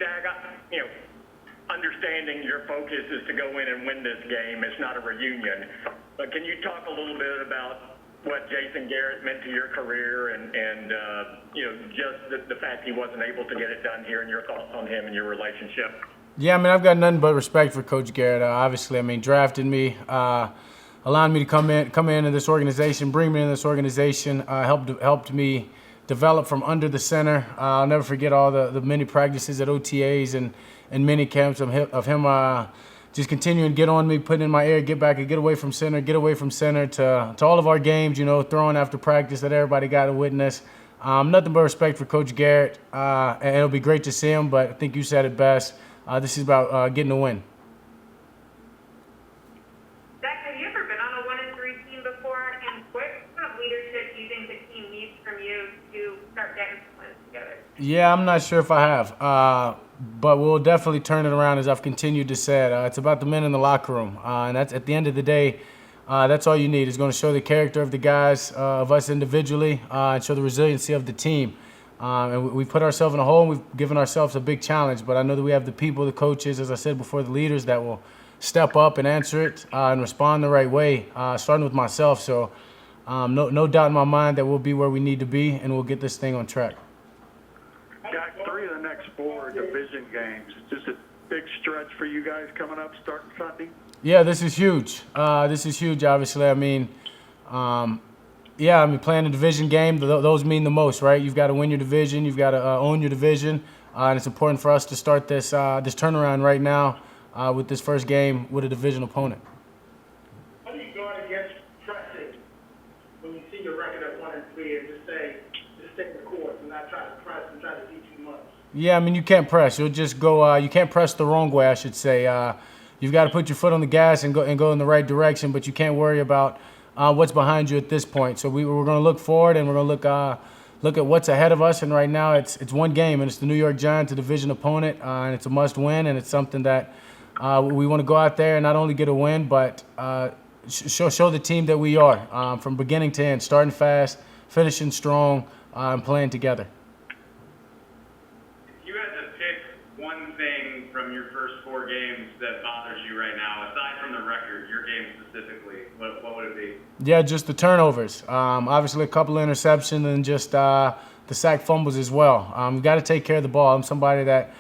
Dak, understanding your focus is to go in and win this game. It's not a reunion. But can you talk a little bit about what Jason Garrett meant to your career and just the fact he wasn't able to get it done here and your thoughts on him and your relationship? Yeah, I mean, I've got nothing but respect for Coach Garrett. Obviously, I mean, drafted me, allowing me to come into this organization, bring me into this organization, helped me develop from under the center. I'll never forget all the many practices at OTAs and mini camps of him just continuing to get on me, putting in my ear, get back and get away from center to all of our games, throwing after practice that everybody got to witness. Nothing but respect for Coach Garrett, and it'll be great to see him, but I think you said it best. This is about getting a win. Dak, have you ever been on a 1-3 team before? And what kind of leadership do you think the team needs from you to start getting some wins together? Yeah, I'm not sure if I have, but we'll definitely turn it around as I've continued to say it. It's about the men in the locker room, and that's at the end of the day. That's all you need. It's going to show the character of the guys, of us individually, and show the resiliency of the team. And we put ourselves in a hole, and we've given ourselves a big challenge. But I know that we have the people, the coaches, as I said before, the leaders that will step up and answer it and respond the right way, starting with myself. So no doubt in my mind that we'll be where we need to be, and we'll get this thing on track. Got 3 of the next 4 division games. It's just a big stretch for you guys coming up starting Sunday. Yeah, this is huge. This is huge, obviously. I mean, playing a division game, those mean the most, right? You've got to win your division. You've got to own your division. And it's important for us to start this turnaround right now with this first game with a division opponent. How do you guard against pressing when you see your record at 1-3 and just say, just stick the course and not try to press and try to do too much? Yeah, I mean, you can't press. You'll just go. You can't press the wrong way, I should say. You've got to put your foot on the gas and go in the right direction, but you can't worry about what's behind you at this point. So we're going to look forward, and we're going to look at what's ahead of us. And right now, it's one game, and it's the New York Giants, a division opponent, and it's a must-win, and it's something that we want to go out there and not only get a win, but show the team that we are from beginning to end, starting fast, finishing strong, and playing together. If you had to pick one thing from your first 4 games that bothers you right now, aside from the record, your game specifically, what would it be? Yeah, just the turnovers. Obviously, a couple of interceptions and just the sack fumbles as well. You've got to take care of the ball. I'm somebody that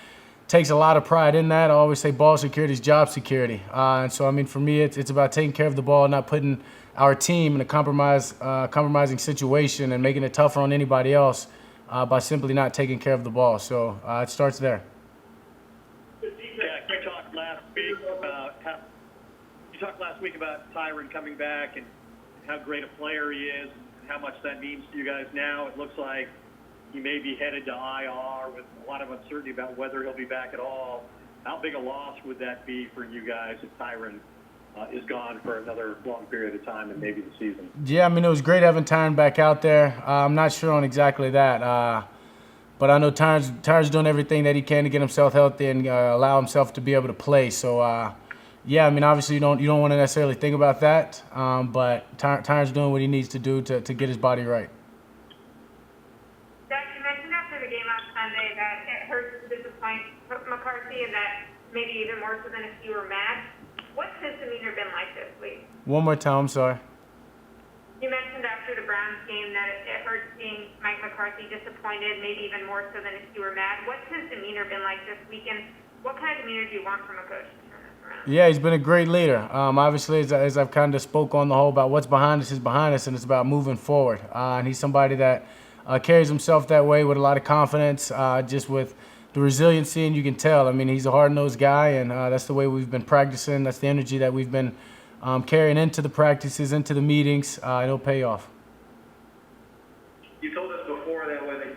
takes a lot of pride in that. I always say ball security is job security. And so, I mean, for me, it's about taking care of the ball, not putting our team in a compromising situation and making it tougher on anybody else by simply not taking care of the ball. So it starts there. You talked last week about Tyron coming back and how great a player he is and how much that means to you guys now. It looks like he may be headed to IR with a lot of uncertainty about whether he'll be back at all. How big a loss would that be for you guys if Tyron is gone for another long period of time and maybe the season? Yeah, I mean, it was great having Tyron back out there. I'm not sure on exactly that. But I know Tyron's doing everything that he can to get himself healthy and allow himself to be able to play. So, yeah, I mean, obviously you don't want to necessarily think about that, but Tyron's doing what he needs to do to get his body right. Dak, you mentioned after the game on Sunday that it hurts to disappoint McCarthy and that maybe even more so than if you were mad. What's his demeanor been like this week? One more time, I'm sorry. You mentioned after the Browns game that it hurts seeing Mike McCarthy disappointed, maybe even more so than if you were mad. What's his demeanor been like this week, and what kind of demeanor do you want from a coach to turn this around? Yeah, he's been a great leader. Obviously, as I've kind of spoke on the whole about what's behind us is behind us, and it's about moving forward. And he's somebody that carries himself that way with a lot of confidence, just with the resiliency, and you can tell. I mean, he's a hard-nosed guy, and that's the way we've been practicing. That's the energy that we've been carrying into the practices, into the meetings. It'll pay off. You told us before that when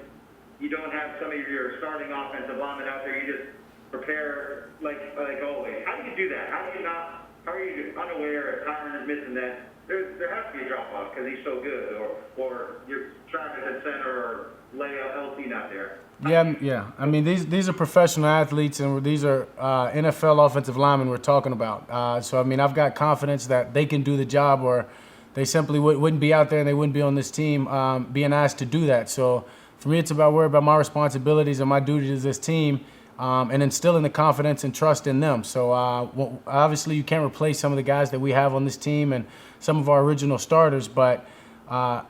you don't have some of your starting offensive linemen out there, you just prepare like always. How do you do that? How are you unaware if Tyron is missing that? There has to be a drop-off because he's so good, or you're Travis at center or LT not there. Yeah. I mean, these are professional athletes, and these are NFL offensive linemen we're talking about. So, I mean, I've got confidence that they can do the job, or they simply wouldn't be out there and they wouldn't be on this team being asked to do that. So, for me, it's about worrying about my responsibilities and my duty to this team and instilling the confidence and trust in them. So obviously you can't replace some of the guys that we have on this team and some of our original starters, but I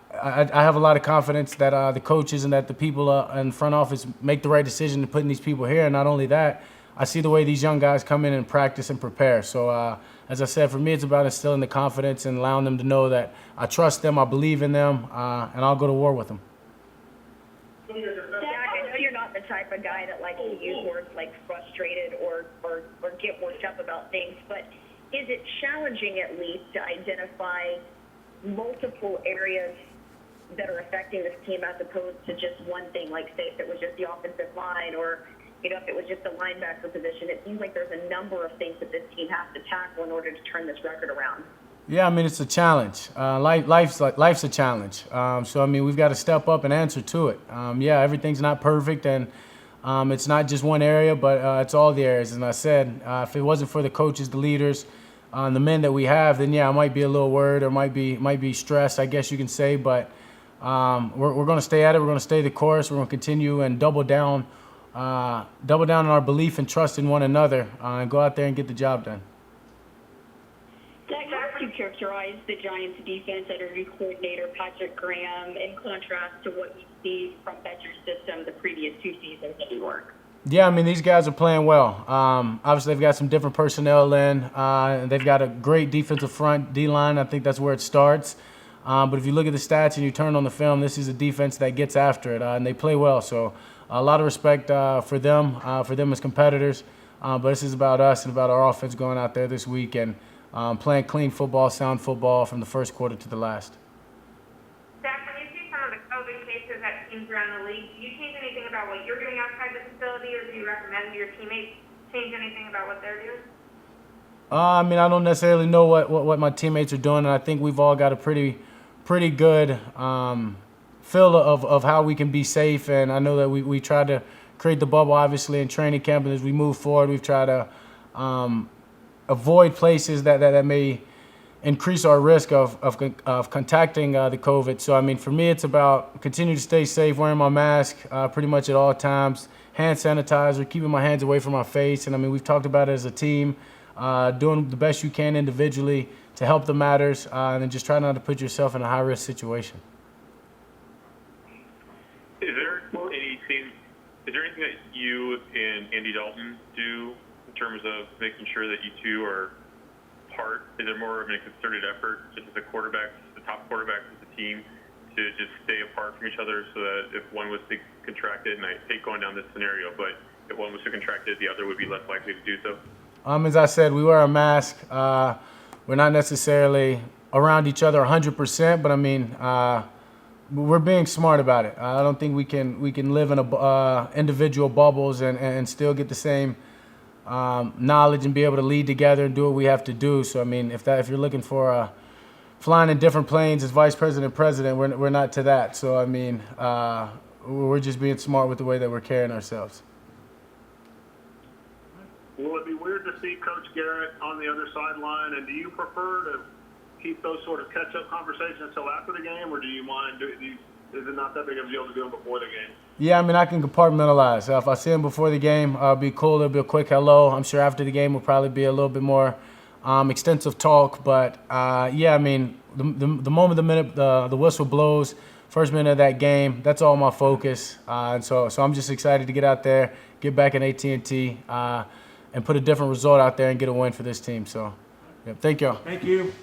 have a lot of confidence that the coaches and that the people in front office make the right decision to putting these people here. And not only that, I see the way these young guys come in and practice and prepare. So as I said, for me, it's about instilling the confidence and allowing them to know that I trust them, I believe in them, and I'll go to war with them. Dak, I know you're not the type of guy that likes to use words like frustrated or get worked up about things, but is it challenging at least to identify multiple areas that are affecting this team as opposed to just one thing, like say if it was just the offensive line or, you know, if it was just the linebacker position? It seems like there's a number of things that this team has to tackle in order to turn this record around. Yeah, I mean, it's a challenge. Life's a challenge. So, I mean, we've got to step up and answer to it. Yeah, everything's not perfect, and it's not just one area, but it's all the areas. And I said, if it wasn't for the coaches, the leaders, the men that we have, then yeah, I might be a little worried or might be stressed, I guess you can say. But we're going to stay at it. We're going to stay the course. We're going to continue and double down on our belief and trust in one another, and go out there and get the job done. Dak, how would you characterize the Giants' defense under new coordinator Patrick Graham in contrast to what you see from Betcher's system the previous 2 seasons in New York? Yeah, I mean, these guys are playing well. Obviously, they've got some different personnel in. And they've got a great defensive front, D-line. I think that's where it starts. But if you look at the stats and you turn on the film, this is a defense that gets after it, and they play well. So a lot of respect for them as competitors. But this is about us and about our offense going out there this week and playing clean football, sound football from the first quarter to the last. Dak, when you see some of the COVID cases at teams around the league, do you change anything about what you're doing outside the facility, or do you recommend your teammates change anything about what they're doing? I mean, I don't necessarily know what my teammates are doing, and I think we've all got a pretty good feel of how we can be safe. And I know that we tried to create the bubble, obviously, in training camp, and as we move forward, we've tried to avoid places that may increase our risk of contacting the COVID. So, I mean, for me, it's about continuing to stay safe, wearing my mask pretty much at all times, hand sanitizer, keeping my hands away from my face. And, I mean, we've talked about it as a team, doing the best you can individually to help the matters, and then just try not to put yourself in a high-risk situation. Is there anything that you and Andy Dalton do in terms of making sure that you two are part? Is there more of a concerted effort just as the top quarterbacks of the team, to just stay apart from each other so that if one was to contract it, and I hate going down this scenario, but if one was to contract it, the other would be less likely to do so? As I said, we wear a mask. We're not necessarily around each other 100%, but I mean, we're being smart about it. I don't think we can live in individual bubbles and still get the same knowledge and be able to lead together and do what we have to do. So I mean, if you're looking for flying in different planes as vice president, president, we're not to that. So I mean, we're just being smart with the way that we're carrying ourselves. Will it be weird to see Coach Garrett on the other sideline, and do you prefer to keep those sort of catch-up conversations until after the game, or do you mind, is it not that big of a deal to do them before the game? Yeah, I mean, I can compartmentalize. If I see him before the game, it'll be cool. It'll be a quick hello. I'm sure after the game will probably be a little bit more extensive talk. But, yeah, I mean, the moment, the minute the whistle blows, first minute of that game, that's all my focus. And so I'm just excited to get out there, get back in AT&T, and put a different result out there and get a win for this team. So, yeah, thank y'all. Thank you.